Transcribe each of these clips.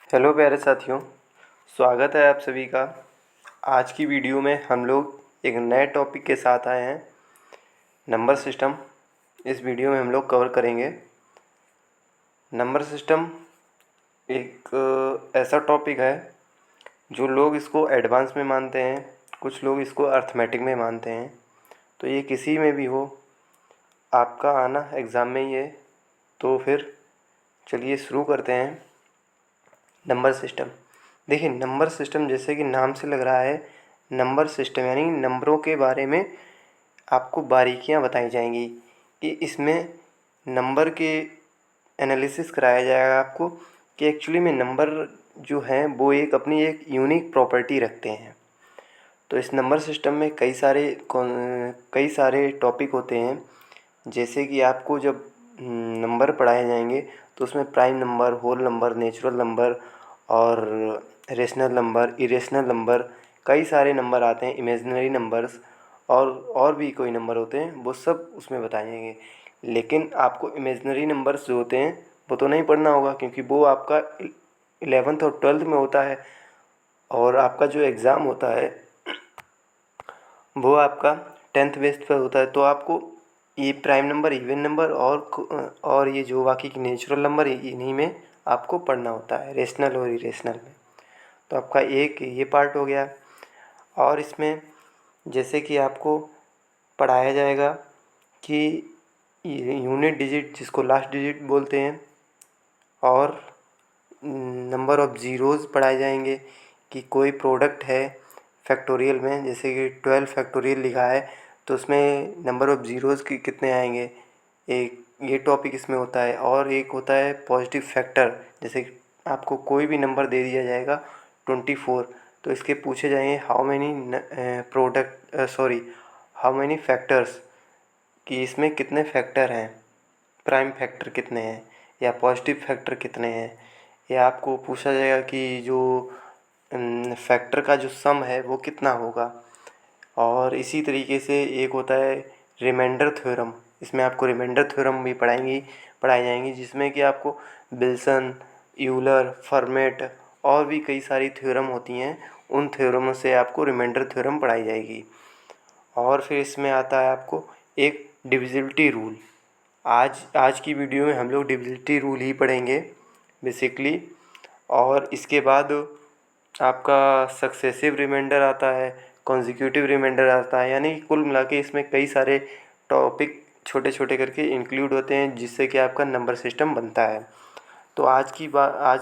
Hello प्यारे साथियों, स्वागत है आप सभी का। आज की वीडियो में हम लोग एक नए टॉपिक के साथ आए हैं, नंबर सिस्टम। इस वीडियो में हम लोग कवर करेंगे नंबर सिस्टम। एक ऐसा टॉपिक है जो लोग इसको एडवांस में मानते हैं, कुछ लोग इसको अर्थमेटिक में मानते हैं। तो ये किसी में भी हो, आपका आना एग्ज़ाम में ही है। तो फिर चलिए शुरू करते हैं। नंबर सिस्टम, देखिए नंबर सिस्टम जैसे कि नाम से लग रहा है, नंबर सिस्टम यानी नंबरों के बारे में आपको बारीकियां बताई जाएंगी कि इसमें नंबर के एनालिसिस कराया जाएगा आपको कि एक्चुअली में नंबर जो हैं वो एक अपनी एक यूनिक प्रॉपर्टी रखते हैं। तो इस नंबर सिस्टम में कई सारे टॉपिक होते हैं। जैसे कि आपको जब नंबर पढ़ाए जाएंगे तो उसमें prime number, whole number, natural number और रेशनल नंबर, इरेशनल नंबर, कई सारे नंबर आते हैं, इमेजिनरी नंबर्स और भी कोई नंबर होते हैं, वो सब उसमें बताए जाएंगे। लेकिन आपको इमेजिनरी नंबर्स जो होते हैं वो तो नहीं पढ़ना होगा, क्योंकि वो आपका 11th और 12th में होता है। और आपका जो एग्ज़ाम होता है वो आपका 10th बेस पर होता है। तो आपको ये प्राइम नंबर, इवन नंबर और ये जो बाकी की नेचुरल नंबर, इन्हीं में आपको पढ़ना होता है, रेशनल और इरेशनल में। तो आपका एक ये पार्ट हो गया। और इसमें जैसे कि आपको पढ़ाया जाएगा कि यूनिट डिजिट जिसको लास्ट डिजिट बोलते हैं, और नंबर ऑफ़ ज़ीरोज़ पढ़ाए जाएंगे कि कोई प्रोडक्ट है फैक्टोरियल में, जैसे कि 12 फैक्टोरियल लिखा है तो उसमें नंबर ऑफ़ ज़ीरोज़ की कितने आएंगे, एक ये टॉपिक इसमें होता है। और एक होता है पॉजिटिव फैक्टर, जैसे कि आपको कोई भी नंबर दे दिया जाएगा 24, तो इसके पूछे जाएंगे हाउ मैनी फैक्टर्स, कि इसमें कितने फैक्टर हैं, प्राइम फैक्टर कितने हैं या पॉजिटिव फैक्टर कितने हैं। या आपको पूछा जाएगा कि जो फैक्टर का जो सम है वो कितना होगा। और इसी तरीके से एक होता है रिमाइंडर थ्योरम, इसमें आपको रिमाइंडर थ्योरम भी पढ़ाई जाएंगी, जिसमें कि आपको विल्सन, यूलर, फर्मेट और भी कई सारी थ्योरम होती हैं, उन थ्योरमों से आपको रिमाइंडर थ्योरम पढ़ाई जाएगी। और फिर इसमें आता है आपको एक डिविजिबिलिटी रूल। आज आज की वीडियो में हम लोग डिविजिबिलिटी रूल ही पढ़ेंगे बेसिकली। और इसके बाद आपका सक्सेसिव रिमाइंडर आता है, कॉन्जिक्यूटिव रिमाइंडर आता है, यानी कुल मिला के इसमें कई सारे टॉपिक छोटे छोटे करके इंक्लूड होते हैं, जिससे कि आपका नंबर सिस्टम बनता है। तो आज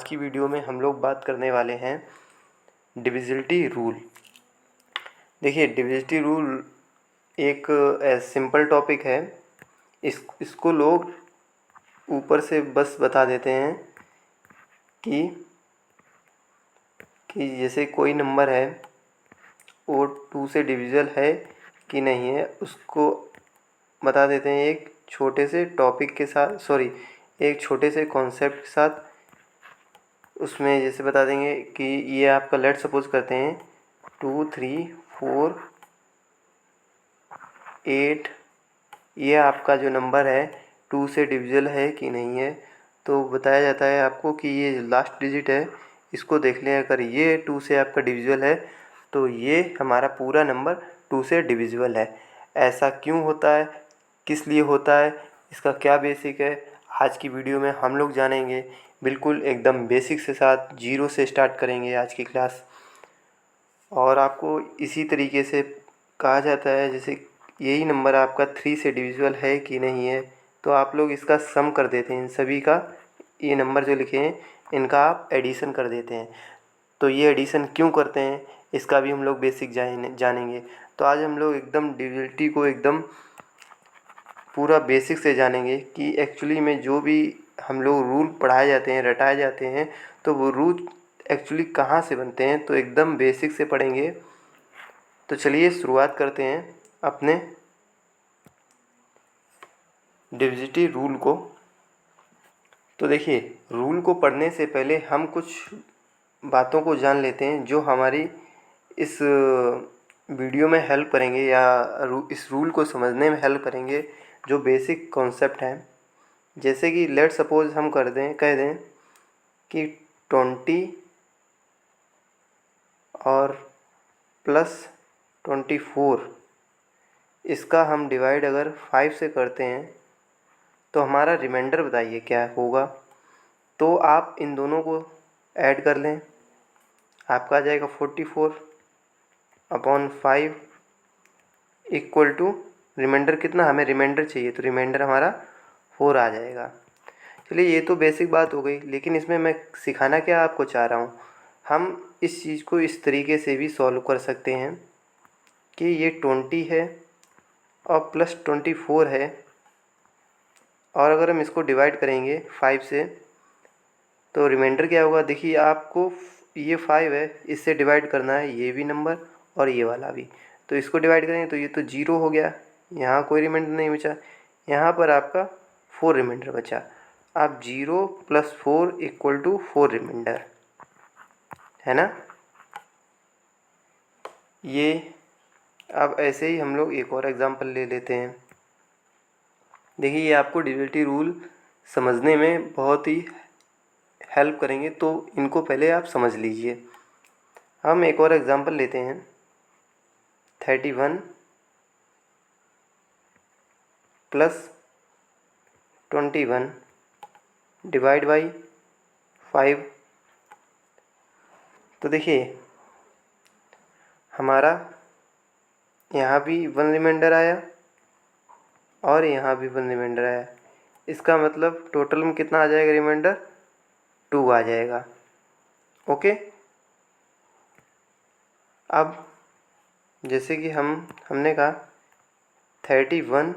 की वीडियो में हम लोग बात करने वाले हैं डिविजिबिलिटी रूल। देखिए डिविजिबिलिटी रूल एक सिंपल टॉपिक है। इसको लोग ऊपर से बस बता देते हैं कि जैसे कोई नंबर है वो 2 से डिविजिबल है कि नहीं है, उसको बता देते हैं एक छोटे से टॉपिक के साथ, एक छोटे से कॉन्सेप्ट के साथ। उसमें जैसे बता देंगे कि ये आपका, लेट सपोज करते हैं 2 3 4 8, ये आपका जो नंबर है 2 से डिविजिबल है कि नहीं है। तो बताया जाता है आपको कि ये लास्ट डिजिट है, इसको देख लें, अगर ये 2 से आपका डिविजिबल है तो ये हमारा पूरा नंबर 2 से डिविजिबल है। ऐसा क्यों होता है, किस लिए होता है, इसका क्या बेसिक है, आज की वीडियो में हम लोग जानेंगे। बिल्कुल एकदम बेसिक से साथ, जीरो से स्टार्ट करेंगे आज की क्लास। और आपको इसी तरीके से कहा जाता है, जैसे यही नंबर आपका 3 से डिविजिबल है कि नहीं है, तो आप लोग इसका सम कर देते हैं, इन सभी का, ये नंबर जो लिखे हैं इनका आप एडिशन कर देते हैं। तो ये एडिशन क्यों करते हैं, इसका भी हम लोग बेसिक जानेंगे। तो आज हम लोग एकदम डिविजिबिलिटी को एकदम पूरा बेसिक से जानेंगे कि एक्चुअली में जो भी हम लोग रूल पढ़ाए जाते हैं, रटाए जाते हैं, तो वो रूल एक्चुअली कहाँ से बनते हैं, तो एकदम बेसिक से पढ़ेंगे। तो चलिए शुरुआत करते हैं अपने डिविजिबिलिटी रूल को। तो देखिए रूल को पढ़ने से पहले हम कुछ बातों को जान लेते हैं जो हमारी इस वीडियो में हेल्प करेंगे, या इस रूल को समझने में हेल्प करेंगे, जो बेसिक कॉन्सेप्ट हैं। जैसे कि लेट सपोज हम कह दें कि 20 और +24, इसका हम डिवाइड अगर 5 से करते हैं तो हमारा रिमाइंडर बताइए क्या होगा। तो आप इन दोनों को ऐड कर लें, आपका आ जाएगा 44/5 इक्वल टू रिमाइंडर कितना, हमें रिमाइंडर चाहिए तो रिमाइंडर हमारा 4 आ जाएगा। चलिए ये तो बेसिक बात हो गई, लेकिन इसमें मैं सिखाना क्या आपको चाह रहा हूँ, हम इस चीज़ को इस तरीके से भी सॉल्व कर सकते हैं कि ये 20 है और +24 है, और अगर हम इसको डिवाइड करेंगे 5 से तो रिमाइंडर क्या होगा। देखिए आपको ये 5 है, इससे डिवाइड करना है ये भी नंबर और ये वाला भी, तो इसको डिवाइड करेंगे तो ये तो 0 हो गया, यहाँ कोई रिमाइंडर नहीं बचा, यहाँ पर आपका 4 रिमाइंडर बचा। अब 0 + 4 इक्वल टू 4 रिमाइंडर है ना। ये अब ऐसे ही हम लोग एक और एग्जांपल ले लेते हैं। देखिए ये आपको डिविजिबिलिटी रूल समझने में बहुत ही हेल्प करेंगे, तो इनको पहले आप समझ लीजिए। हम एक और एग्जांपल लेते हैं। 31 + 21 डिवाइड बाई 5। तो देखिए हमारा यहाँ भी 1 रिमाइंडर आया और यहाँ भी 1 रिमाइंडर आया, इसका मतलब टोटल में कितना आ जाएगा रिमाइंडर, 2 आ जाएगा। ओके, अब जैसे कि हमने कहा 31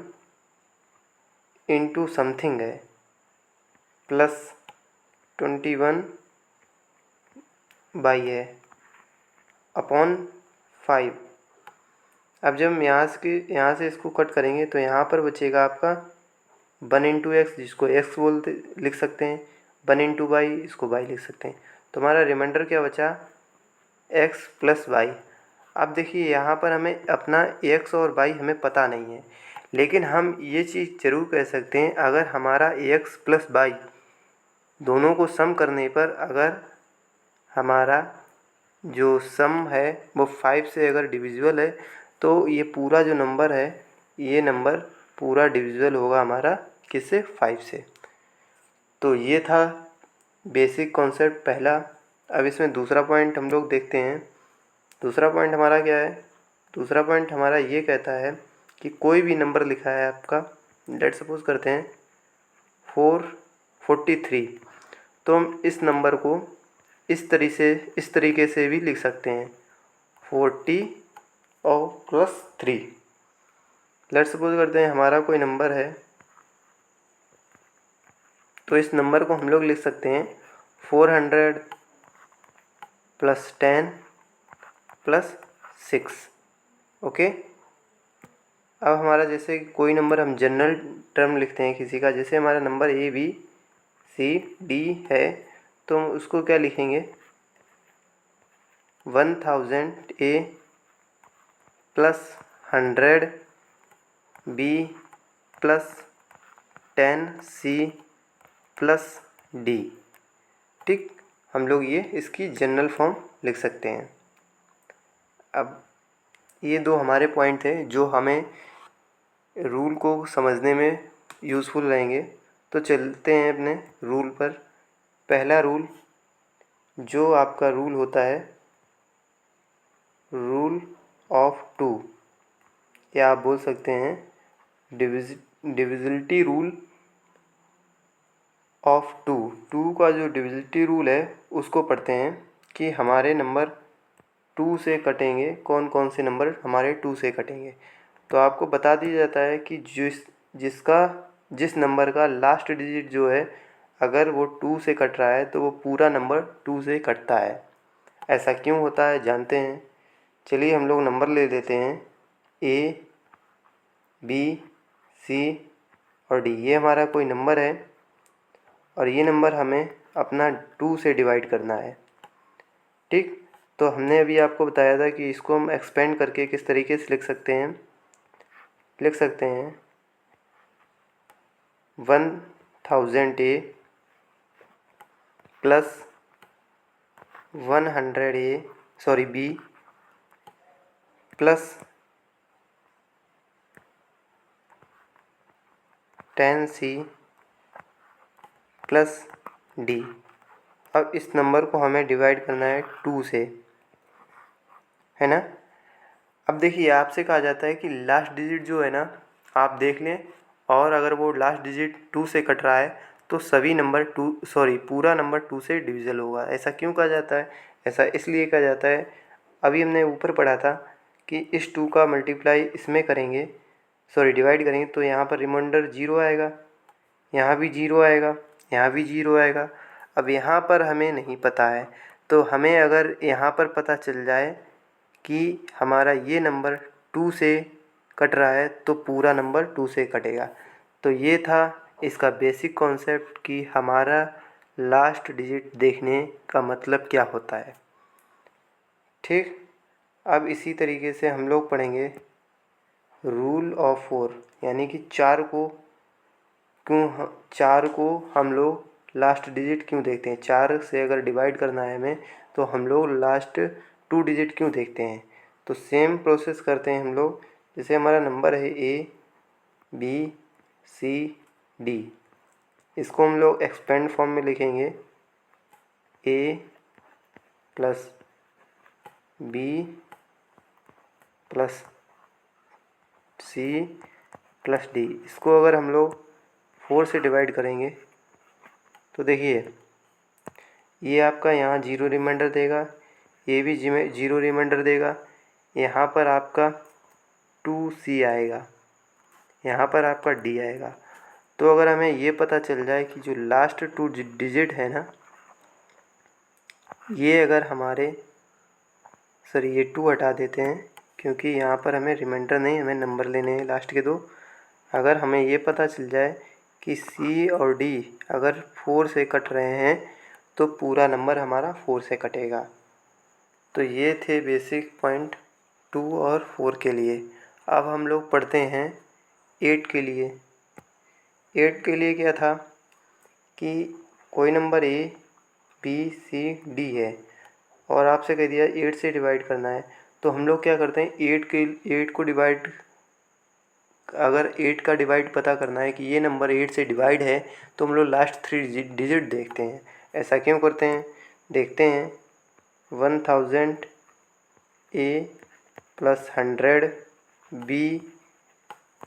इंटू समथिंग है +21 बाई है अपॉन 5। अब जब हम यहाँ से इसको कट करेंगे तो यहाँ पर बचेगा आपका 1 इंटू एक्स, जिसको एक्स बोलते लिख सकते हैं, 1 इंटू वाई, इसको वाई लिख सकते हैं। तो हमारा रिमाइंडर क्या बचा, एक्स + वाई। अब देखिए यहाँ पर हमें अपना एक्स और वाई हमें पता नहीं है, लेकिन हम ये चीज़ ज़रूर कह सकते हैं, अगर हमारा एक्स + वाई दोनों को सम करने पर अगर हमारा जो सम है वो 5 से अगर डिविजिबल है तो ये पूरा जो नंबर है, ये नंबर पूरा डिविजिबल होगा हमारा किससे, 5 से। तो ये था बेसिक कॉन्सेप्ट पहला। अब इसमें दूसरा पॉइंट हम लोग देखते हैं। दूसरा पॉइंट हमारा क्या है, दूसरा पॉइंट हमारा ये कहता है कि कोई भी नंबर लिखा है आपका, लेट सपोज करते हैं 443, तो हम इस नंबर को इस तरीके से भी लिख सकते हैं 40 और +3। लेट सपोज करते हैं हमारा कोई नंबर है, तो इस नंबर को हम लोग लिख सकते हैं 400 + 10 + 6। ओके, अब हमारा जैसे कोई नंबर हम जनरल टर्म लिखते हैं किसी का, जैसे हमारा नंबर ABCD है, तो हम उसको क्या लिखेंगे 1000A + 100B + 10C + D। ठीक, हम लोग ये इसकी जनरल फॉर्म लिख सकते हैं। अब ये दो हमारे पॉइंट थे जो हमें रूल को समझने में यूज़फुल रहेंगे। तो चलते हैं अपने रूल पर। पहला रूल जो आपका रूल होता है रूल ऑफ 2, या आप बोल सकते हैं डिविजिबिलिटी रूल ऑफ 2। 2 का जो डिविजिबिलिटी रूल है उसको पढ़ते हैं कि हमारे नंबर 2 से कटेंगे, कौन कौन से नंबर हमारे 2 से कटेंगे। तो आपको बता दिया जाता है कि जिस नंबर का लास्ट डिजिट जो है अगर वो 2 से कट रहा है तो वो पूरा नंबर 2 से कटता है। ऐसा क्यों होता है जानते हैं। चलिए हम लोग नंबर ले लेते हैं A B C और D। ये हमारा कोई नंबर है और ये नंबर हमें अपना 2 से डिवाइड करना है। ठीक, तो हमने अभी आपको बताया था कि इसको हम एक्सपेंड करके किस तरीके से लिख सकते हैं। 1000A + B plus 10C plus D. अब इस नंबर को हमें डिवाइड करना है 2 से, है ना। अब देखिए आपसे कहा जाता है कि लास्ट डिजिट जो है ना आप देख लें, और अगर वो लास्ट डिजिट 2 से कट रहा है तो सभी नंबर पूरा नंबर 2 से डिविज़ल होगा। ऐसा क्यों कहा जाता है? ऐसा इसलिए कहा जाता है, अभी हमने ऊपर पढ़ा था कि इस 2 का मल्टीप्लाई इसमें करेंगे, डिवाइड करेंगे तो यहाँ पर रिमाइंडर 0 आएगा, यहाँ भी 0 आएगा, यहाँ भी 0 आएगा। अब यहाँ पर हमें नहीं पता है, तो हमें अगर यहाँ पर पता चल जाए कि हमारा ये नंबर 2 से कट रहा है तो पूरा नंबर 2 से कटेगा। तो ये था इसका बेसिक कॉन्सेप्ट कि हमारा लास्ट डिजिट देखने का मतलब क्या होता है। ठीक, अब इसी तरीके से हम लोग पढ़ेंगे रूल ऑफ 4, यानी कि 4 को हम लोग लास्ट डिजिट क्यों देखते हैं। 4 से अगर डिवाइड करना है हमें तो हम लोग लास्ट 2 डिजिट क्यों देखते हैं। तो सेम प्रोसेस करते हैं हम लोग। जैसे हमारा नंबर है ABCD, इसको हम लोग एक्सपेंड फॉर्म में लिखेंगे A plus B plus C plus D। इसको अगर हम लोग 4 से डिवाइड करेंगे तो देखिए ये आपका यहाँ 0 रिमाइंडर देगा, ये भी 0 रिमाइंडर देगा, यहाँ पर आपका 2C आएगा, यहाँ पर आपका D आएगा। तो अगर हमें ये पता चल जाए कि जो लास्ट 2 डिजिट है ना, ये अगर हमारे ये 2 हटा देते हैं क्योंकि यहाँ पर हमें रिमाइंडर नहीं, हमें नंबर लेने हैं लास्ट के 2। अगर हमें ये पता चल जाए कि C और D अगर 4 से कट रहे हैं तो पूरा नंबर हमारा 4 से कटेगा। तो ये थे बेसिक पॉइंट 2 और 4 के लिए। अब हम लोग पढ़ते हैं 8 के लिए। 8 के लिए क्या था कि कोई नंबर ABCD है और आपसे कह दिया 8 से डिवाइड करना है, तो हम लोग क्या करते हैं 8 को डिवाइड, अगर 8 का डिवाइड पता करना है कि ये नंबर 8 से डिवाइड है तो हम लोग लास्ट 3 डिजिट देखते हैं। ऐसा क्यों करते हैं, देखते हैं 1000 A plus 100 B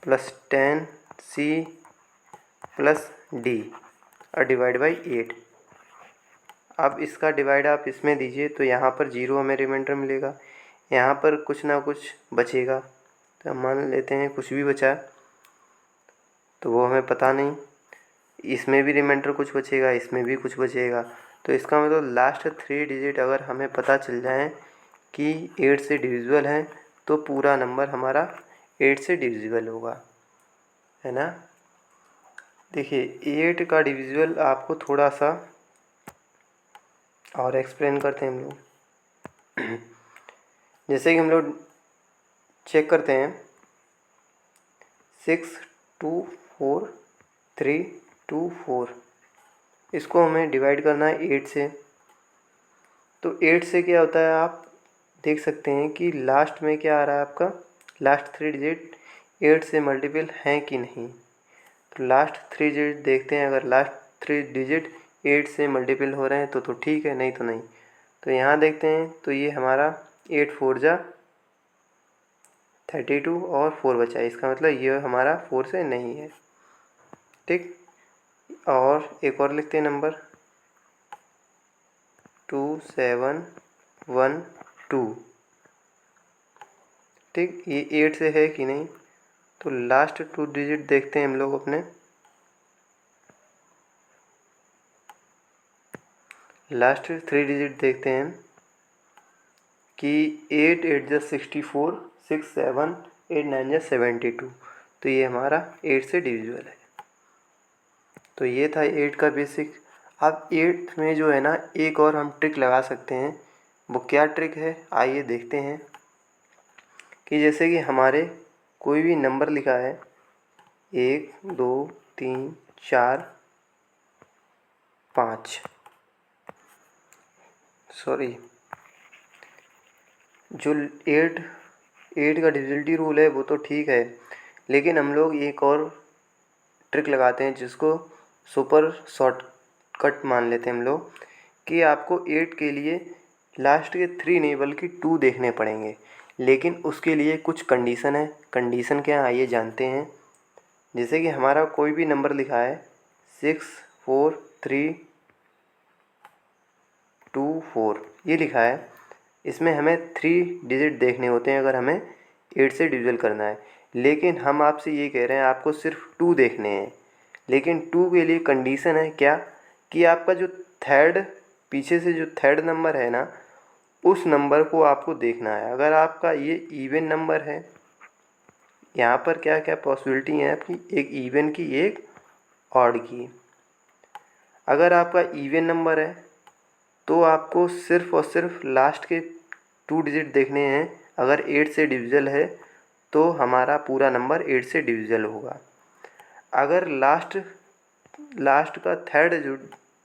plus 10 C plus D और डिवाइड बाई 8। अब इसका डिवाइड आप इसमें दीजिए तो यहाँ पर 0 हमें रिमाइंडर मिलेगा, यहाँ पर कुछ ना कुछ बचेगा, तो हम मान लेते हैं कुछ भी बचा तो वो हमें पता नहीं, इसमें भी रिमाइंडर कुछ बचेगा, इसमें भी कुछ बचेगा। तो इसका मतलब लास्ट 3 डिजिट अगर हमें पता चल जाए कि 8 से डिविजिबल है तो पूरा नंबर हमारा 8 से डिविजिबल होगा, है ना। देखिए 8 का डिविजिबल आपको थोड़ा सा और एक्सप्लेन करते हैं हम लोग। जैसे कि हम लोग चेक करते हैं 6 2 4 3 2 4, इसको हमें डिवाइड करना है 8 से। तो 8 से क्या होता है आप देख सकते हैं कि लास्ट में क्या आ रहा है आपका, लास्ट 3 डिजिट 8 से मल्टीपल हैं कि नहीं। तो लास्ट 3 डिजिट देखते हैं, अगर लास्ट 3 डिजिट 8 से मल्टीपल हो रहे हैं तो ठीक है, नहीं तो नहीं। तो यहाँ देखते हैं तो ये हमारा 8 4 जा 32 और 4 बचा है, इसका मतलब ये हमारा 4 से नहीं है। ठीक, और एक और लिखते हैं नंबर 2712। ठीक, ये 8 से है कि नहीं। तो लास्ट 2 डिजिट देखते हैं हम लोग अपने, लास्ट 3 डिजिट देखते हैं कि 8 8 जा 64, 6 7 8 9 जा 72, तो ये हमारा 8 से डिविजिबल है। तो ये था 8 का बेसिक। अब 8 में जो है ना एक और हम ट्रिक लगा सकते हैं, वो क्या ट्रिक है आइए देखते हैं। कि जैसे कि हमारे कोई भी नंबर लिखा है 1 2 3 4 5, सॉरी, जो एट एट का डिविजिबिलिटी रूल है वो तो ठीक है, लेकिन हम लोग एक और ट्रिक लगाते हैं जिसको सुपर शॉर्टकट मान लेते हैं हम लोग, कि आपको 8 के लिए लास्ट के 3 नहीं बल्कि 2 देखने पड़ेंगे। लेकिन उसके लिए कुछ कंडीशन है। कंडीशन क्या है आइए जानते हैं। जैसे कि हमारा कोई भी नंबर लिखा है 64324 ये लिखा है, इसमें हमें 3 डिजिट देखने होते हैं अगर हमें 8 से डिविज़ल करना है। लेकिन हम आपसे ये कह रहे हैं आपको सिर्फ 2 देखने हैं। लेकिन 2 के लिए कंडीशन है क्या, कि आपका जो थर्ड, पीछे से जो थर्ड नंबर है ना, उस नंबर को आपको देखना है। अगर आपका ये इवन नंबर है, यहाँ पर क्या क्या पॉसिबिलिटी है आपकी, एक इवन की एक ऑड की। अगर आपका इवन नंबर है तो आपको सिर्फ और सिर्फ लास्ट के 2 डिजिट देखने हैं। अगर 8 से डिविज़ल है तो हमारा पूरा नंबर 8 से डिविज़ल होगा। अगर लास्ट का थर्ड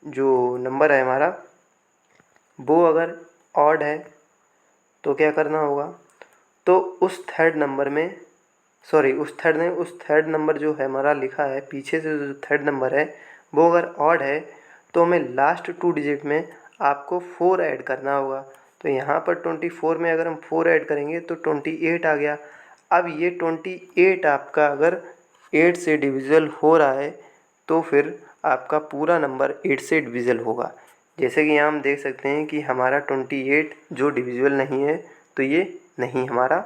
जो नंबर है हमारा, वो अगर ऑड है तो क्या करना होगा, तो उस थर्ड नंबर में, सॉरी उस थर्ड नंबर जो है हमारा लिखा है पीछे से, जो थर्ड नंबर है वो अगर ऑड है तो हमें लास्ट 2 डिजिट में आपको 4 ऐड करना होगा। तो यहाँ पर 24 में अगर हम 4 ऐड करेंगे तो 28 आ गया। अब ये 28 आपका अगर 8 से डिविज़ल हो रहा है तो फिर आपका पूरा नंबर 8 से डिविज़ल होगा। जैसे कि यहाँ हम देख सकते हैं कि हमारा 28 जो डिविज़ल नहीं है, तो ये नहीं हमारा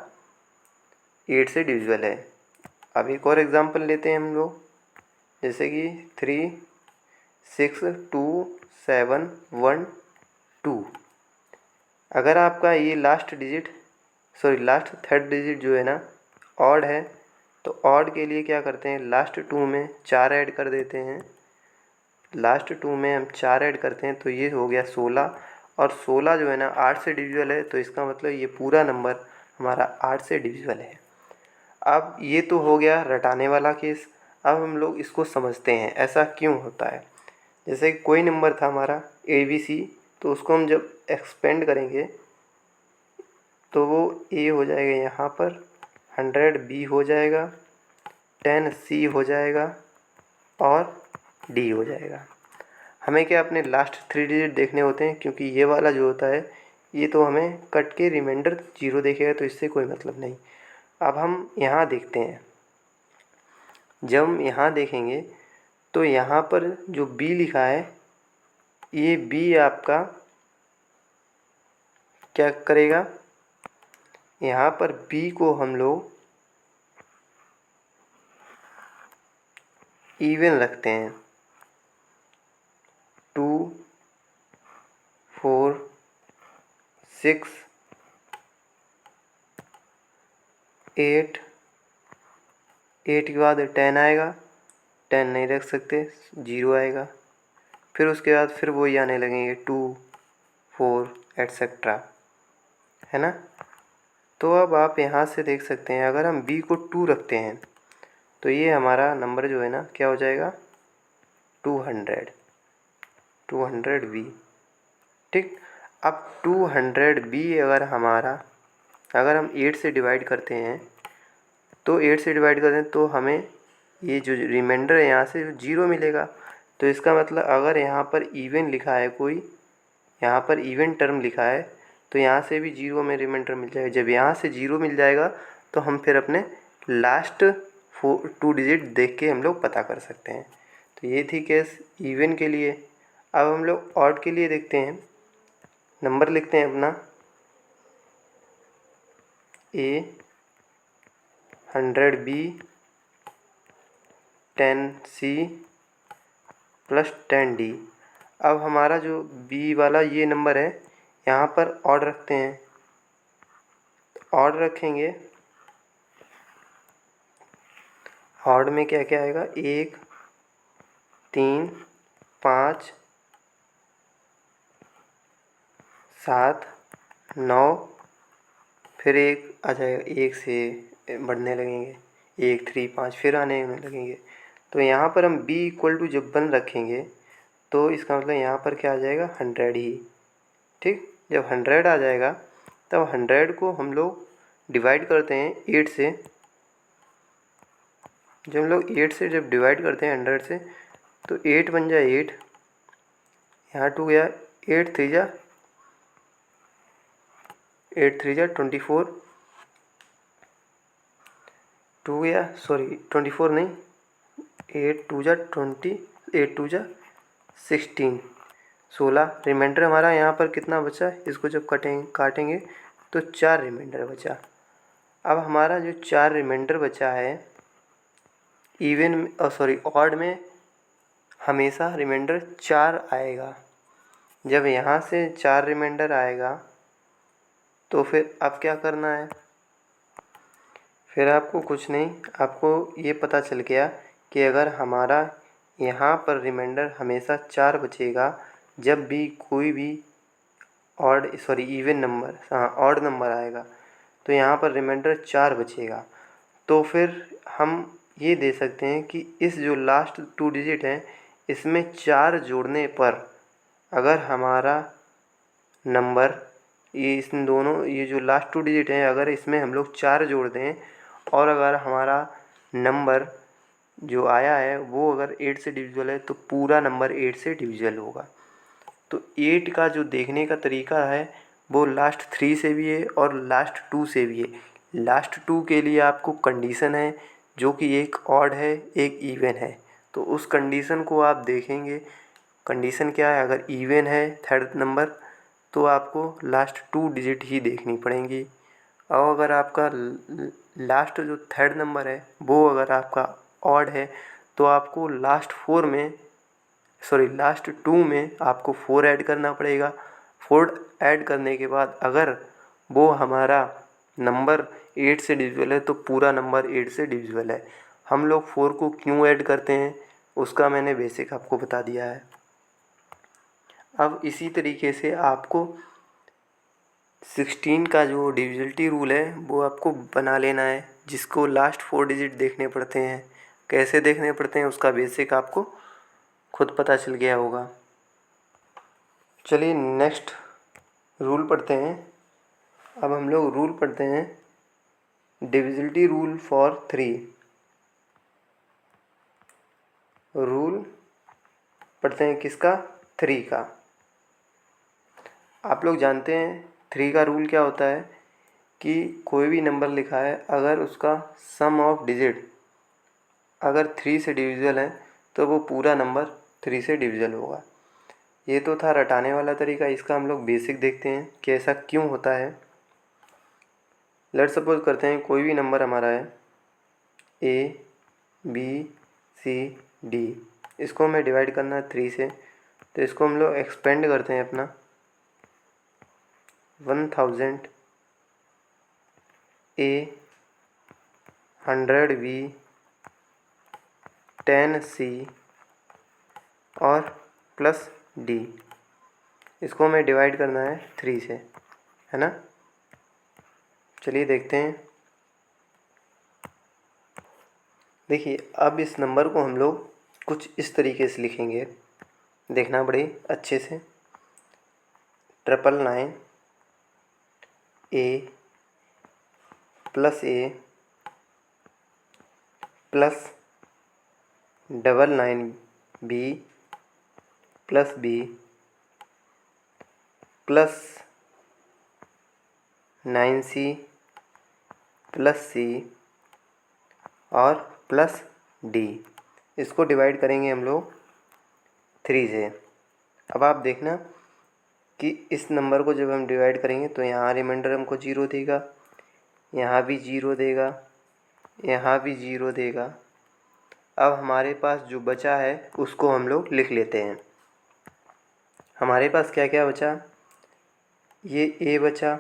8 से डिविज़ल है। अब एक और एग्ज़ाम्पल लेते हैं हम लोग, जैसे कि 362712। अगर आपका ये लास्ट थर्ड डिजिट जो है ना ऑड है, तो ऑड के लिए क्या करते हैं, लास्ट 2 में 4 ऐड कर देते हैं। लास्ट 2 में हम 4 ऐड करते हैं तो ये हो गया 16। और 16 जो है ना 8 से डिविज़ल है, तो इसका मतलब ये पूरा नंबर हमारा 8 से डिविज़ल है। अब ये तो हो गया रटाने वाला केस। अब हम लोग इसको समझते हैं ऐसा क्यों होता है। जैसे कोई नंबर था हमारा ABC, तो उसको हम जब एक्सपेंड करेंगे तो वो A हो जाएगा, यहाँ पर 100 B हो जाएगा, 10 C हो जाएगा और D हो जाएगा। हमें क्या अपने लास्ट 3 डिजिट देखने होते हैं, क्योंकि ये वाला जो होता है ये तो हमें कट के रिमाइंडर 0 देखेगा, तो इससे कोई मतलब नहीं। अब हम यहाँ देखते हैं, जब हम यहाँ देखेंगे तो यहाँ पर जो B लिखा है, ये B आपका क्या करेगा, यहाँ पर B को हम लोग इवन रखते हैं। 2 4 6 8 8 के बाद 10 आएगा, 10 नहीं रख सकते, 0 आएगा। फिर उसके बाद फिर वही आने लगेंगे 2 4 एट्सेट्रा, है ना। तो अब आप यहाँ से देख सकते हैं, अगर हम B को 2 रखते हैं तो ये हमारा नंबर जो है ना क्या हो जाएगा, 200 B। ठीक। अब 200 B अगर हम 8 से डिवाइड करते हैं, तो 8 से डिवाइड करते हैं तो हमें ये जो रिमाइंडर है यहाँ से 0 मिलेगा। तो इसका मतलब अगर यहाँ पर इवन लिखा है कोई, यहाँ पर इवन टर्म लिखा है, तो यहाँ से भी 0 में रिमाइंडर मिल जाएगा। जब यहाँ से 0 मिल जाएगा तो हम फिर अपने लास्ट 2 डिजिट देख के हम लोग पता कर सकते हैं। तो ये थी केस इवन के लिए। अब हम लोग ऑड के लिए देखते हैं। नंबर लिखते हैं अपना A 100 B 10 C plus 10 D। अब हमारा जो B वाला ये नंबर है, यहाँ पर ऑड रखते हैं। ऑड रखेंगे, ऑड में क्या क्या आएगा, 1 3 5 7 9, फिर 1 आ जाएगा, 1 से बढ़ने लगेंगे, 1 3 5 फिर आने लगेंगे। तो यहाँ पर हम B इक्वल टू जब 1 रखेंगे तो इसका मतलब यहाँ पर क्या आ जाएगा, 100 ही। ठीक। जब 100 आ जाएगा तब 100 को हम लोग डिवाइड करते हैं 8 से। जब हम लोग 8 से जब डिवाइड करते हैं 100 से तो 8 बन जाए 8, यहाँ 2 गया, 8 3 जा 24, 2 गया, सॉरी 24 नहीं, 8 2 जा 20, 8 2 जा 16, 16। रिमाइंडर हमारा यहाँ पर कितना बचा, इसको जब काटेंगे तो 4 रिमाइंडर बचा। अब हमारा जो 4 रिमाइंडर बचा है इवन सॉरी ऑड में हमेशा रिमाइंडर 4 आएगा। जब यहाँ से 4 रिमाइंडर आएगा तो फिर अब क्या करना है, फिर आपको कुछ नहीं, आपको ये पता चल गया कि अगर हमारा यहाँ पर रिमाइंडर हमेशा 4 बचेगा, जब भी कोई भी इवन नंबर, हाँ ऑड नंबर आएगा तो यहाँ पर रिमाइंडर 4 बचेगा। तो फिर हम ये दे सकते हैं कि इस जो लास्ट 2 डिजिट हैं इसमें 4 जोड़ने पर अगर हमारा नंबर ये जो लास्ट 2 डिजिट हैं अगर इसमें हम लोग 4 जोड़ दें और अगर हमारा नंबर जो आया है वो अगर 8 से डिविजिबल है तो पूरा नंबर 8 से डिविजिबल होगा। तो 8 का जो देखने का तरीका है वो लास्ट 3 से भी है और लास्ट 2 से भी है। लास्ट 2 के लिए आपको कंडीशन है जो कि एक ऑड है एक इवन है, तो उस कंडीशन को आप देखेंगे। कंडीशन क्या है, अगर इवन है थर्ड नंबर तो आपको लास्ट 2 डिजिट ही देखनी पड़ेंगी, और अगर आपका लास्ट जो थर्ड नंबर है वो अगर आपका ऑड है तो आपको लास्ट 2 में आपको 4 ऐड करना पड़ेगा। 4 ऐड करने के बाद अगर वो हमारा नंबर 8 से डिविजिबल है तो पूरा नंबर 8 से डिविजिबल है। हम लोग 4 को क्यों ऐड करते हैं उसका मैंने बेसिक आपको बता दिया है। अब इसी तरीके से आपको 16 का जो डिविजिबिलिटी रूल है वो आपको बना लेना है, जिसको लास्ट 4 डिजिट देखने पड़ते हैं। कैसे देखने पड़ते हैं उसका बेसिक आपको खुद पता चल गया होगा। चलिए नेक्स्ट रूल पढ़ते हैं। अब हम लोग रूल पढ़ते हैं डिविजिबिलिटी रूल फॉर 3। रूल पढ़ते हैं किसका, 3 का। आप लोग जानते हैं 3 का रूल क्या होता है कि कोई भी नंबर लिखा है अगर उसका सम ऑफ डिजिट अगर 3 से डिविजिबल है तो वो पूरा नंबर 3 से डिविजिबल होगा। ये तो था रटाने वाला तरीका, इसका हम लोग बेसिक देखते हैं कि ऐसा क्यों होता है। लेट सपोज करते हैं कोई भी नंबर हमारा है A B C D, इसको हमें डिवाइड करना है 3 से, तो इसको हम लोग एक्सपेंड करते हैं अपना 1000 A 100 B 10 C और प्लस D, इसको हमें डिवाइड करना है 3 से, है ना। चलिए देखते हैं। देखिए अब इस नंबर को हम लोग कुछ इस तरीके से लिखेंगे, देखना बड़े अच्छे से। 999 A plus A plus 99 B plus B plus 9C plus C और प्लस D, इसको डिवाइड करेंगे हम लोग 3 से। अब आप देखना कि इस नंबर को जब हम डिवाइड करेंगे तो यहाँ रिमाइंडर हमको 0 देगा, यहाँ भी 0 देगा, यहाँ भी 0 देगा। अब हमारे पास जो बचा है उसको हम लोग लिख लेते हैं। हमारे पास क्या क्या बचा, ये A बचा,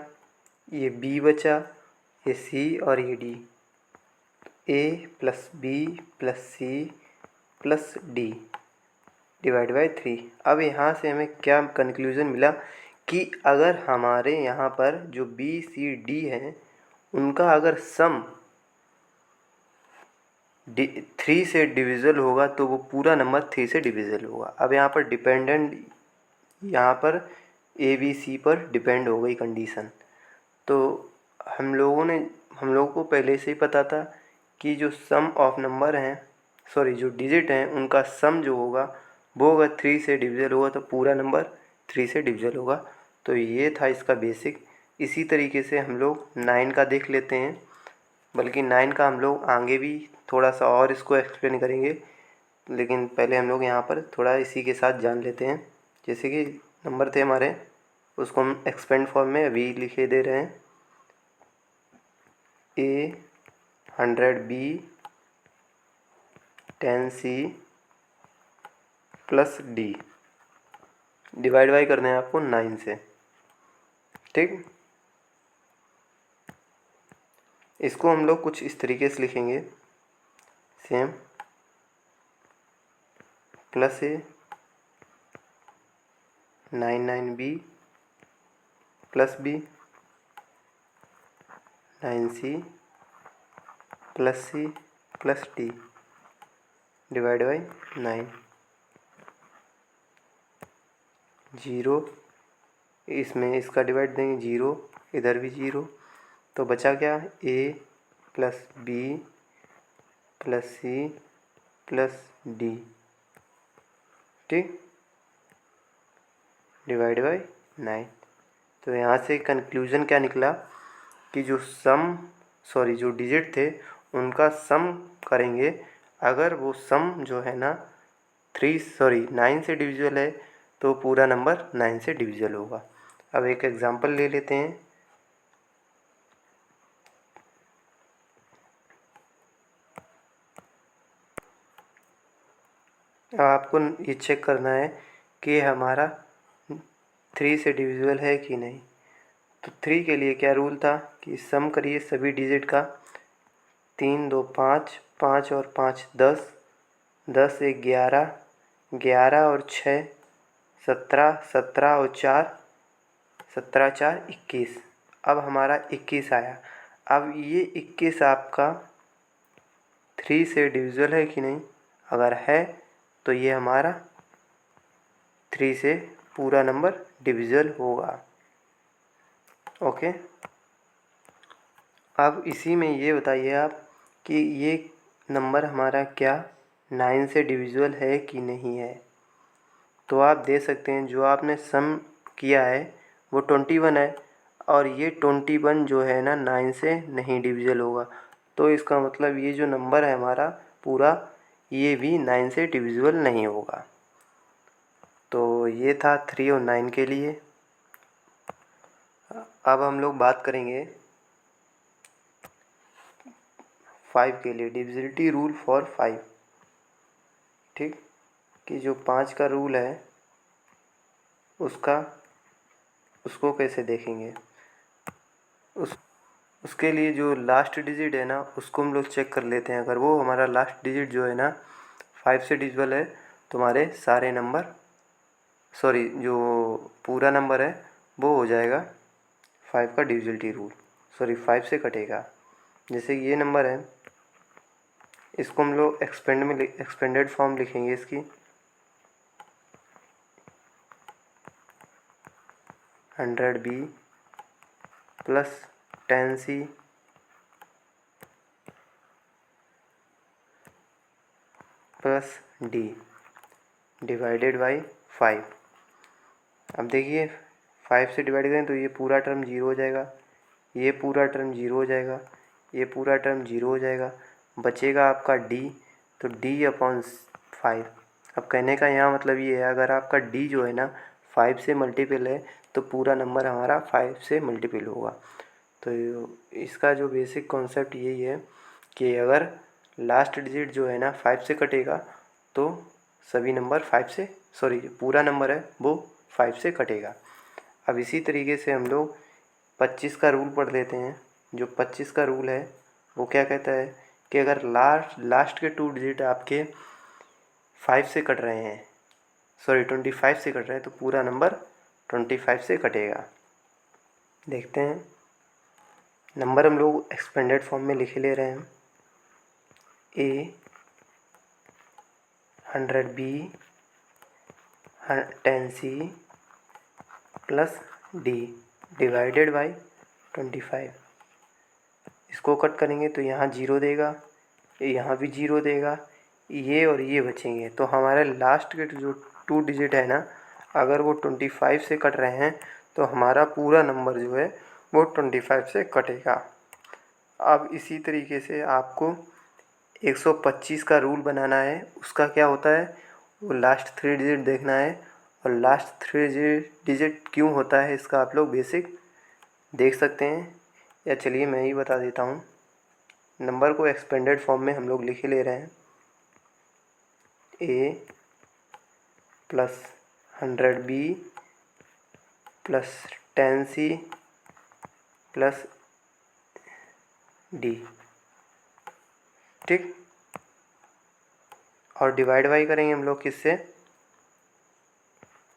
ये B बचा, ये C और ये D। A plus B plus C plus D divide by 3। अब यहाँ से हमें क्या कंक्लूज़न मिला कि अगर हमारे यहाँ पर जो B C D हैं उनका अगर सम 3 से डिविजिबल होगा तो वो पूरा नंबर 3 से डिविजिबल होगा। अब यहाँ पर डिपेंडेंट यहाँ पर ए बी सी पर डिपेंड हो गई कंडीशन। तो हम लोगों को पहले से ही पता था कि जो सम ऑफ नंबर हैं, सॉरी जो डिजिट हैं, उनका सम जो होगा वो अगर 3 से डिविजल होगा तो पूरा नंबर 3 से डिविजल होगा। तो ये था इसका बेसिक। इसी तरीके से हम लोग 9 का देख लेते हैं, बल्कि 9 का हम लोग आगे भी थोड़ा सा और इसको एक्सप्लेन करेंगे, लेकिन पहले हम लोग यहाँ पर थोड़ा इसी के साथ जान लेते हैं। जैसे कि नंबर थे हमारे, उसको हम एक्सपेंड फॉर्म में अभी लिखे दे रहे हैं। ए 100B 10C plus D, divide by करना है आपको 9 से। ठीक, इसको हम लोग कुछ इस तरीके से लिखेंगे, same plus A 9B plus B 9C plus C plus D, divide by 9। 0, इसमें इसका डिवाइड देंगे 0, इधर भी 0, तो बचा क्या, A plus B plus C plus D. ठीक, डिवाइड बाई 9। तो यहाँ से कंक्लूज़न क्या निकला कि जो डिजिट थे उनका सम करेंगे, अगर वो सम जो है ना 9 से डिविजिबल है तो पूरा नंबर 9 से डिविजिबल होगा। अब एक एग्जांपल ले लेते हैं। अब आपको ये चेक करना है कि हमारा 3 से डिविजिबल है कि नहीं। तो 3 के लिए क्या रूल था कि सम करिए सभी डिजिट का। 3 2 5, 5 और 5 10, 10 1 11, 11 और 6 17, 17 और 4 17 4 21। अब हमारा 21 आया। अब ये 21 आपका 3 से डिविजिबल है कि नहीं, अगर है तो ये हमारा 3 से पूरा नंबर डिविजिबल होगा। ओके, अब इसी में ये बताइए आप कि ये नंबर हमारा क्या 9 से डिविजिबल है कि नहीं है। तो आप दे सकते हैं जो आपने सम किया है वो 21 है, और ये 21 जो है ना 9 से नहीं डिविजिबल होगा। तो इसका मतलब ये जो नंबर है हमारा पूरा, ये भी 9 से डिविजिबल नहीं होगा। तो ये था 3 और 9 के लिए। अब हम लोग बात करेंगे 5 के लिए, डिविजिबिलिटी रूल फॉर 5। ठीक, कि जो 5 का रूल है उसको कैसे देखेंगे। उसके लिए जो लास्ट डिजिट है ना उसको हम लोग चेक कर लेते हैं। अगर वो हमारा लास्ट डिजिट जो है ना 5 से डिविजिबल है तो हमारे सारे नंबर, सॉरी जो पूरा नंबर है वो हो जाएगा 5 का डिविजिबिलिटी रूल, सॉरी 5 से कटेगा। जैसे ये नंबर है, इसको हम लोग एक्सपेंडेड फॉर्म लिखेंगे इसकी। 100B plus 10C plus D, divided by 5। अब देखिए 5 से डिवाइड करें तो ये पूरा टर्म 0 हो जाएगा, ये पूरा टर्म 0 हो जाएगा, ये पूरा टर्म 0 हो जाएगा, बचेगा आपका डी। तो डी अपॉन 5। अब कहने का यहाँ मतलब ये है, अगर आपका डी जो है ना 5 से मल्टीपल है तो पूरा नंबर हमारा 5 से मल्टीपल होगा। तो इसका जो बेसिक कॉन्सेप्ट यही है कि अगर लास्ट डिजिट जो है ना 5 से कटेगा तो सभी नंबर 5 से, सॉरी पूरा नंबर है वो 5 से कटेगा। अब इसी तरीके से हम लोग 25 का रूल पढ़ लेते हैं। जो 25 का रूल है वो क्या कहता है कि अगर लास्ट के 2 डिजिट आपके 5 से कट रहे हैं, सॉरी 25 से कट रहे हैं, तो पूरा नंबर 25 से कटेगा। देखते हैं, नंबर हम लोग एक्सपेंडेड फॉर्म में लिखे ले रहे हैं। ए 100B 10C plus D divided by 25। इसको कट करेंगे तो यहाँ 0 देगा, यहाँ भी 0 देगा, ये और ये बचेंगे। तो हमारे लास्ट के जो 2 डिजिट है ना, अगर वो 25 से कट रहे हैं तो हमारा पूरा नंबर जो है वो 25 से कटेगा। अब इसी तरीके से आपको 125 का रूल बनाना है। उसका क्या होता है, वो लास्ट 3 डिजिट देखना है। और लास्ट 3 डिजिट क्यों होता है इसका आप लोग बेसिक देख सकते हैं, या चलिए मैं ही बता देता हूँ। नंबर को एक्सपेंडेड फॉर्म में हम लोग लिखे ले रहे हैं, a plus 100b plus 10c plus d, ठीक। और डिवाइड बाई करेंगे हम लोग किससे,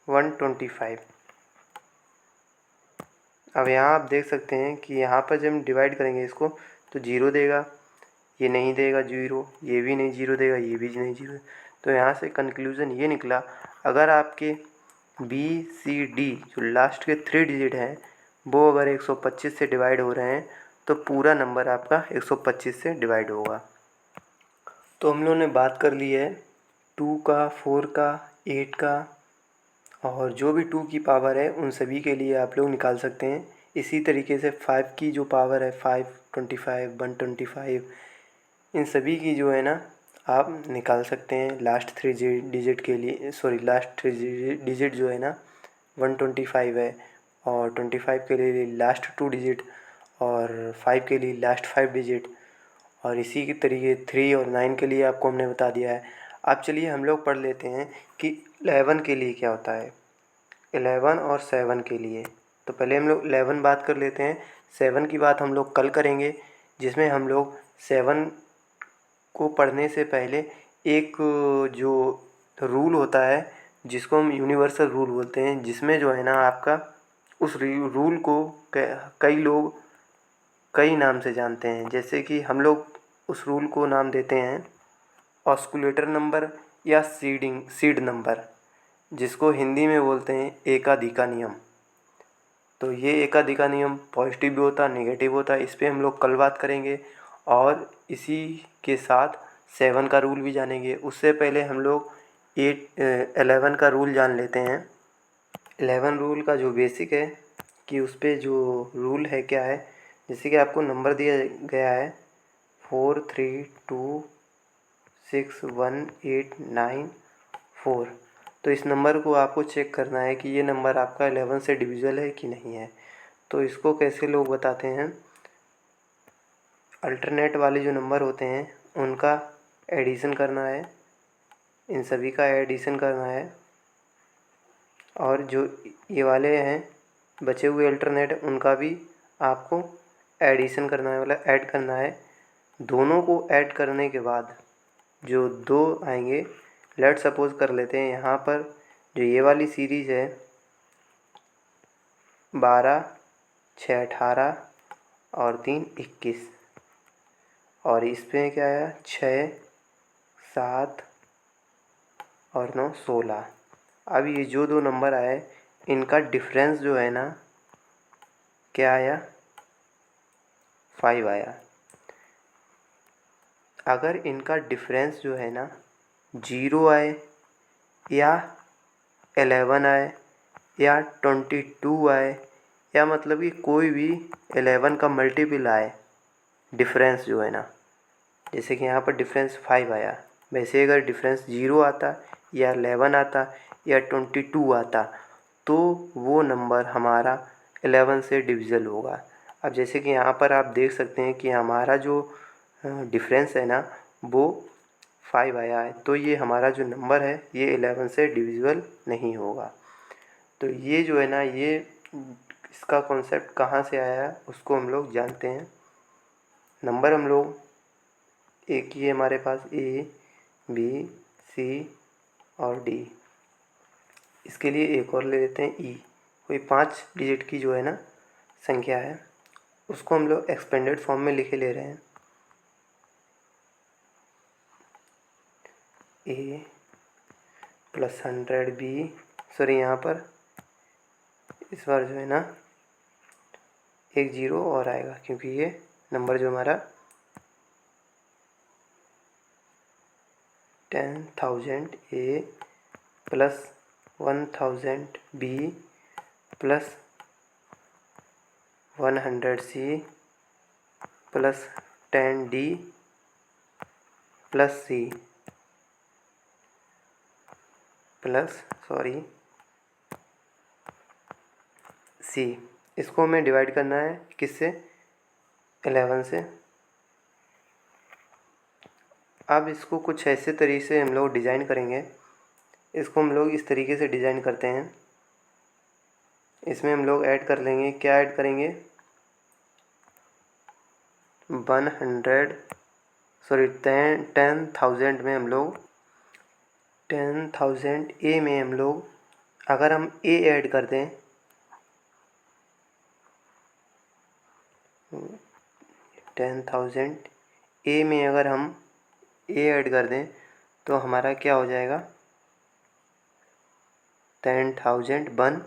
125। अब यहाँ आप देख सकते हैं कि यहाँ पर जब हम डिवाइड करेंगे इसको तो 0 देगा, ये नहीं देगा 0, ये भी नहीं 0 देगा, ये भी नहीं 0। तो यहाँ से कंक्लूज़न ये निकला, अगर आपके बी सी डी जो लास्ट के 3 डिजिट हैं वो अगर 125 से डिवाइड हो रहे हैं तो पूरा नंबर आपका 125 से डिवाइड होगा। तो हम लोगों ने बात कर ली है 2 का, 4 का, 8 का, और जो भी 2 की पावर है उन सभी के लिए आप लोग निकाल सकते हैं। इसी तरीके से 5 की जो पावर है, 5, 25, 125, इन सभी की जो है ना आप निकाल सकते हैं। लास्ट 3 डिजिट के लिए, सॉरी लास्ट 3 डिजिट जो है ना 125 है, और 25 के लिए लास्ट 2 डिजिट, और 5 के लिए लास्ट 5 डिजिट, और इसी के तरीके 3 और 9 के लिए आपको हमने बता दिया है। अब चलिए हम लोग पढ़ लेते हैं कि 11 के लिए क्या होता है, 11 और 7 के लिए। तो पहले हम लोग 11 बात कर लेते हैं, 7 की बात हम लोग कल करेंगे, जिसमें हम लोग 7 को पढ़ने से पहले एक जो रूल होता है जिसको हम यूनिवर्सल रूल बोलते हैं, जिसमें जो है ना आपका उस रूल को कई लोग कई नाम से जानते हैं। जैसे कि हम लोग उस रूल को नाम देते हैं ऑस्कुलेटर नंबर या सीड नंबर, जिसको हिंदी में बोलते हैं एकाधिका नियम। तो ये एकाधिका नियम पॉजिटिव भी होता है, नेगेटिव होता है, इस पर हम लोग कल बात करेंगे। और इसी के साथ 7 का रूल भी जानेंगे। उससे पहले हम लोग 11 का रूल जान लेते हैं। 11 रूल का जो बेसिक है कि उस पर जो रूल है क्या है, जैसे कि आपको नंबर दिया गया है 4 3 2 6 1 8 9 4। तो इस नंबर को आपको चेक करना है कि ये नंबर आपका 11 से डिविज़ल है कि नहीं है। तो इसको कैसे लोग बताते हैं, अल्टरनेट वाले जो नंबर होते हैं उनका एडिशन करना है, इन सभी का एडिशन करना है, और जो ये वाले हैं बचे हुए अल्टरनेट उनका भी आपको एडिशन करना है, मतलब ऐड करना है। दोनों को ऐड करने के बाद जो 2 आएंगे, लेट सपोज कर लेते हैं यहाँ पर जो ये वाली सीरीज़ है 12 6 18 और 3 21, और इस पे क्या आया 6 7 और 9 16। अब ये जो 2 नंबर आए इनका डिफरेंस जो है ना क्या आया, 5 आया। अगर इनका डिफरेंस जो है ना 0 आए या 11 आए या 22 आए, या मतलब कि कोई भी 11 का मल्टीपल आए, डिफरेंस जो है ना, जैसे कि यहाँ पर डिफरेंस 5 आया, वैसे अगर डिफरेंस 0 आता या 11 आता या 22 आता तो वो नंबर हमारा 11 से डिविज़ल होगा। अब जैसे कि यहाँ पर आप देख सकते हैं कि हमारा जो डिफरेंस है ना वो 5 आया है, तो ये हमारा जो नंबर है ये 11 से डिविज़ल नहीं होगा। तो ये जो है ना, ये इसका कॉन्सेप्ट कहाँ से आया है उसको हम लोग जानते हैं। नंबर हम लोग एक ही है हमारे पास, ए बी सी और डी। इसके लिए एक और ले लेते हैं ई, कोई 5 डिजिट की जो है ना संख्या है, उसको हम लोग एक्सपेंडेड फॉर्म में लिखे ले रहे हैं। ए प्लस 100 बी, सॉरी यहाँ पर इस बार जो है ना एक ज़ीरो और आएगा, क्योंकि ये नंबर जो हमारा 10,000 A plus 1,000 B plus 100 C plus 10 D plus C plus C, इसको हमें डिवाइड करना है किससे, 11 से। अब इसको कुछ ऐसे तरीके से हम लोग डिज़ाइन करेंगे, इसको हम लोग इस तरीके से डिज़ाइन करते हैं। इसमें हम लोग ऐड कर लेंगे, क्या ऐड करेंगे, 10,000 में हम लोग 10,000 ए में हम लोग अगर हम ए ऐड कर दें, 10,000 ए में अगर हम ए ऐड कर दें तो हमारा क्या हो जाएगा, 10,000 वन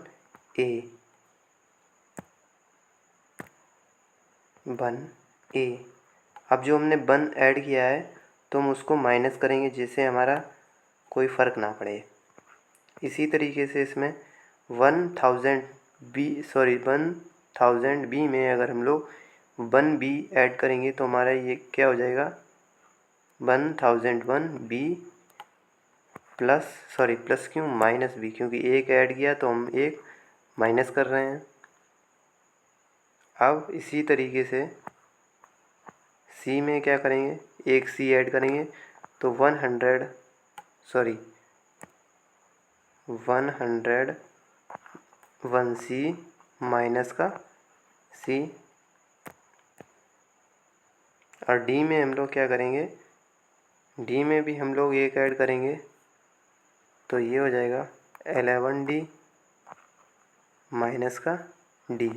ए। अब जो हमने वन ऐड किया है तो हम उसको माइनस करेंगे जिससे हमारा कोई फ़र्क ना पड़े। इसी तरीके से इसमें 1,000 बी में अगर हम लोग 1 बी ऐड करेंगे तो हमारा ये क्या हो जाएगा, 1,001 बी प्लस क्यों, माइनस बी, क्योंकि एक ऐड किया तो हम एक माइनस कर रहे हैं। अब इसी तरीके से सी में क्या करेंगे, एक सी ऐड करेंगे तो 101 सी माइनस का सी। और डी में हम लोग क्या करेंगे, डी में भी हम लोग एक ऐड करेंगे तो ये हो जाएगा 11 डी माइनस का डी।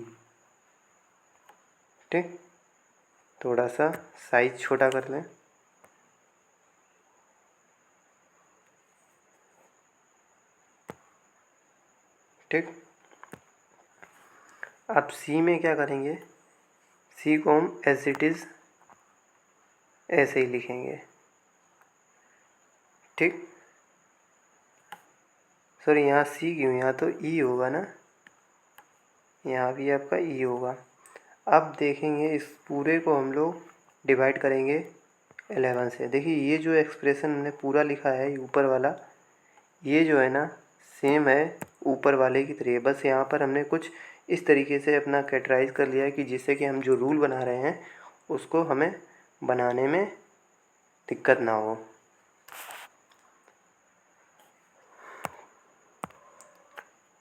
ठीक, थोड़ा सा साइज छोटा कर लें। ठीक, अब सी में क्या करेंगे, सी को हम एज इट इज़ ऐसे ही लिखेंगे। ठीक, सॉरी यहाँ सी क्यों, यहाँ तो ई होगा ना, यहाँ भी आपका ई होगा। अब देखेंगे इस पूरे को हम लोग डिवाइड करेंगे 11 से। देखिए ये जो एक्सप्रेशन हमने पूरा लिखा है ऊपर वाला, ये जो है ना सेम है ऊपर वाले की तरह, बस यहाँ पर हमने कुछ इस तरीके से अपना कैटेगराइज कर लिया है कि जिससे कि हम जो रूल बना रहे हैं उसको हमें बनाने में दिक्कत ना हो।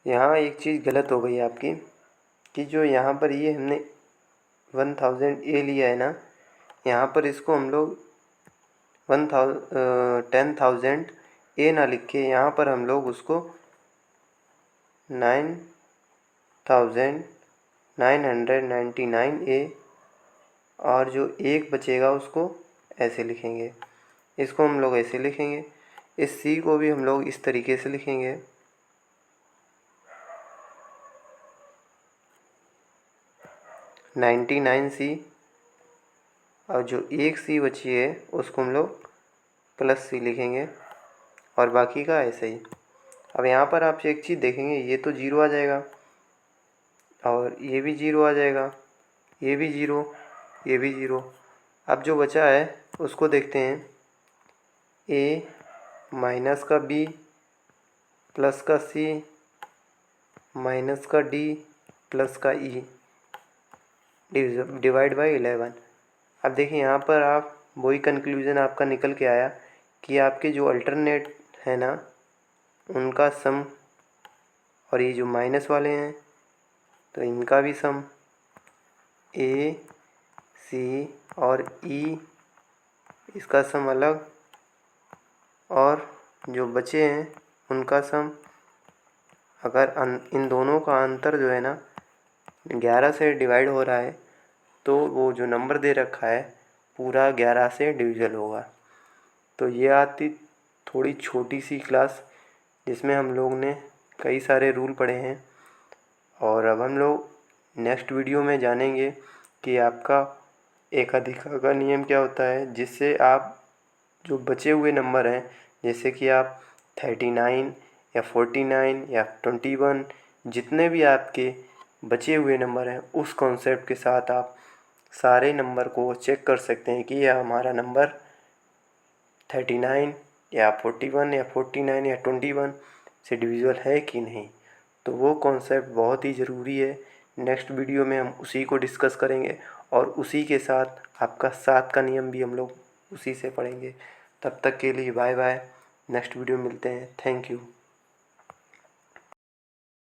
यहाँ एक चीज़ गलत हो गई आपकी कि जो यहाँ पर ये हमने 1,000 ए लिया है ना, यहाँ पर इसको हम लोग 10,000 ए ना लिख के यहाँ पर हम लोग उसको 9,999 ए और जो एक बचेगा उसको ऐसे लिखेंगे। इसको हम लोग ऐसे लिखेंगे, इस सी को भी हम लोग इस तरीके से लिखेंगे। सी और जो एक सी बची है उसको हम लोग प्लस सी लिखेंगे और बाकी का ऐसे ही। अब यहाँ पर आप एक चीज़ देखेंगे, ये तो जीरो आ जाएगा और ये भी जीरो आ जाएगा, ये भी जीरो, ये भी जीरो। अब जो बचा है उसको देखते हैं, ए माइनस का बी प्लस का सी माइनस का डी प्लस का ई डिवाइड बाई 11। अब देखिए यहाँ पर आप वही कंक्लूज़न आपका निकल के आया कि आपके जो अल्टरनेट है ना उनका सम और ये जो माइनस वाले हैं तो इनका भी सम, ए सी और ई इसका सम अलग और जो बचे हैं उनका सम। अगर इन दोनों का अंतर जो है ना 11 से डिवाइड हो रहा है तो वो जो नंबर दे रखा है पूरा 11 से डिविज़ल होगा। तो ये आती थोड़ी छोटी सी क्लास जिसमें हम लोग ने कई सारे रूल पढ़े हैं और अब हम लोग नेक्स्ट वीडियो में जानेंगे कि आपका एकाधिकार का नियम क्या होता है, जिससे आप जो बचे हुए नंबर हैं, जैसे कि आप 39 या 49 या 21, जितने भी आपके बचे हुए नंबर हैं, उस कॉन्सेप्ट के साथ आप सारे नंबर को चेक कर सकते हैं कि यह हमारा नंबर 39 या 41 या 49 या 21 से डिविजिबल है कि नहीं। तो वो कॉन्सेप्ट बहुत ही ज़रूरी है। नेक्स्ट वीडियो में हम उसी को डिस्कस करेंगे और उसी के साथ आपका 7 का नियम भी हम लोग उसी से पढ़ेंगे। तब तक के लिए बाय बाय। नेक्स्ट वीडियो में मिलते हैं। Thank you.